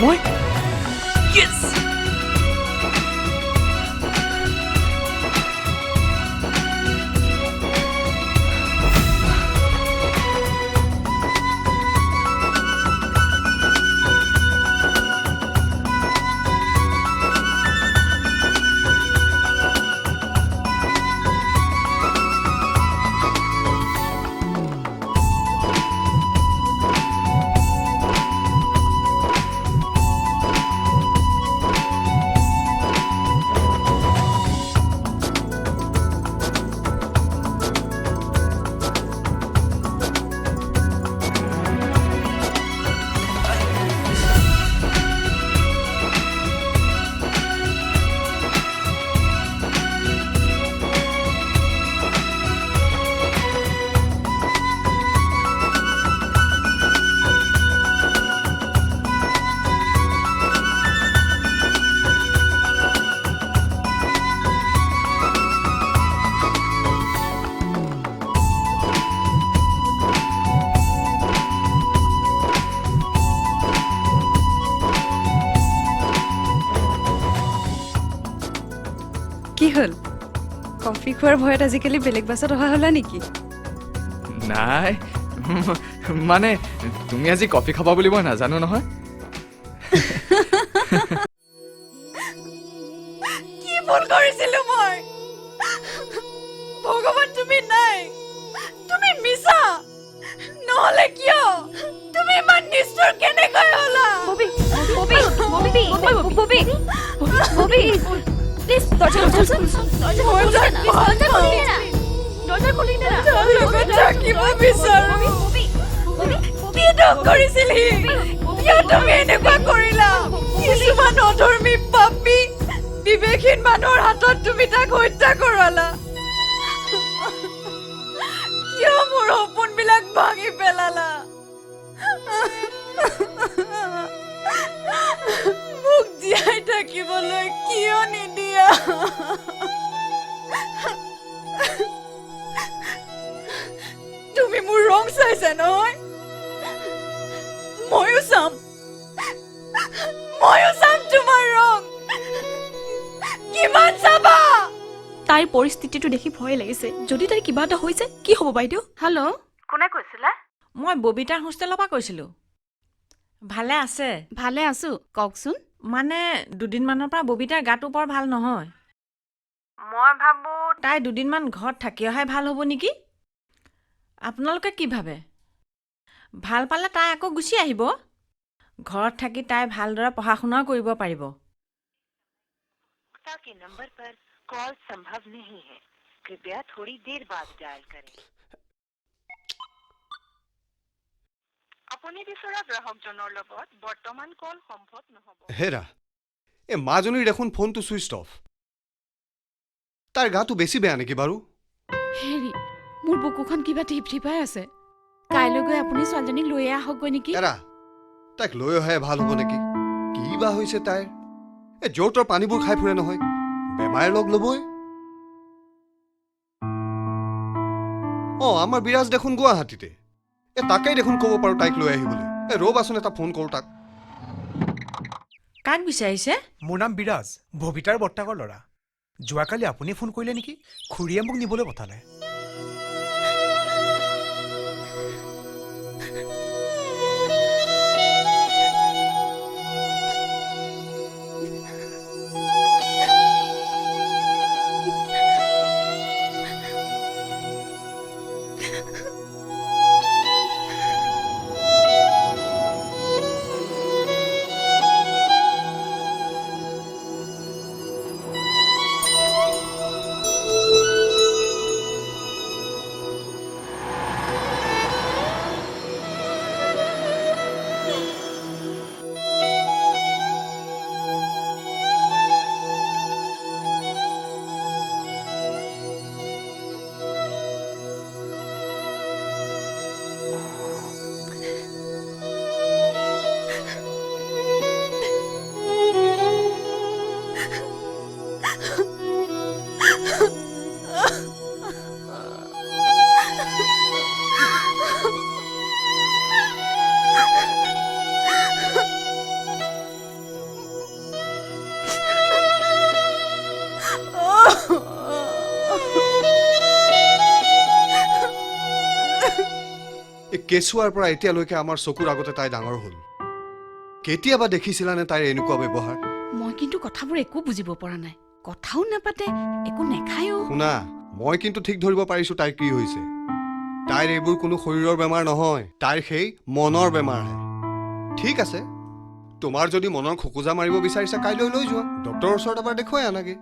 মই ইয়েছ কি হ'ল কফি খোৱাৰ ভয়ত আজিকালি বেলেগ বাছত অহা হ'লা নেকি নাই মানে তুমি আজি কফি খাবা বুলি মই নাজানো নহয় কি ভুল কৰিছিলো মই ভগৱান তুমি নাই তুমি মিছা নহলে কিয় তুমি ইমান নিষ্ঠুৰ কেনেকৈ হ'লা ববি ববি ববি ববি ববি প্লিজ দৰজা খুলি দে না তাৰ লগত থাকিব বিচাৰো কি দোষ কৰিছিলি কিয় তুমি এনেকুৱা কৰিলা কিছুমান অধৰ্মী পাপী বিবেকহীন মানুহৰ হাতত তুমি তাক হত্যা কৰালা কিয় মোৰ সপোনবিলাক ভাঙি পেলালা মোক জীয়াই থাকিবলৈ কিয় নিদিয়া তুমি মোৰ ৰং চাইছা নহয় ময়ো চাম তোমাৰ ৰং কিমান চাবা তাইৰ পৰিস্থিতিটো দেখি ভয় লাগিছে যদি তাইৰ কিবা এটা হৈ যায় কি হ'ব বাইদেউ হেল্ল' কোনে কৈছিলা মই ববিতাৰ হোষ্টেলৰ পৰা কৈছিলোঁ ভালে আছে ভালে আছো কওকচোন মানে দুদিনমানৰ পৰা ববিতাৰ গাটো বৰ ভাল নহয় মই ভাবো তাই দুদিনমান ঘৰত থাকি অহাই ভাল হ'ব নেকি আপোনালোকে কি ভাবে ভাল পালে তাই আকৌ গুচি আহিব ঘৰত থাকি তাই ভালদৰে পঢ়া শুনাও কৰিব পাৰিব के नंबर पर कॉल संभव नहीं है कृपया थोड़ी देर बाद डायल करें আপুনি বিচৰা গ্ৰাহকজনৰ লগত বৰ্তমান কল সম্ভৱ নহব হেৰা এই মাজনীৰ দেখোন ফোনটো ছুইচ অফ তাৰ গাটো বেছি বেয়া নেকি বাৰু হেৰি মোৰ বুকুখন কিবা টিপটিপাই আছে কাইলৈ গৈ আপুনি ছোৱালীজনীক লৈ আহকগৈ নেকি এৰা তাইক লৈ অহাই ভাল হ'ব নেকি কি বা হৈছে তাইৰ এই য'ৰ তৰ পানীবোৰ খাই ফুৰে নহয় বেমাৰে লগ ল'বই আমাৰ বিৰাজ দেখোন গুৱাহাটীতে তাকেই দেখোন ক'ব পাৰোঁ তাইক লৈ আহিবলৈ ৰ'বাচোন এটা ফোন কৰোঁ তাক কাক বিচাৰিছে মোৰ নাম বিৰাজ ববিতাৰ বৰ্তাকৰ ল'ৰা যোৱাকালি আপুনি ফোন কৰিলে নেকি খুৰীয়ে মোক নিবলৈ পঠালে কেঁচুৱাৰ পৰা এতিয়ালৈকে আমাৰ চকুৰ আগতে তাই ডাঙৰ হ'ল কেতিয়াবা দেখিছিলানে তাইৰ এনেকুৱা ব্যৱহাৰ মই কিন্তু কথাবোৰ একো বুজিব পৰা নাই কথাও নাপাতে একো নেখায়ো শুনা মই কিন্তু ঠিক ধৰিব পাৰিছো তাইৰ কি হৈছে তাইৰ এইবোৰ কোনো শৰীৰৰ বেমাৰ নহয় তাইৰ সেই মনৰ বেমাৰহে ঠিক আছে তোমাৰ যদি মনৰ খোকোজা মাৰিব বিচাৰিছা কাইলৈ লৈ যোৱা ডক্তৰৰ ওচৰত এবাৰ দেখুৱাই আনাগে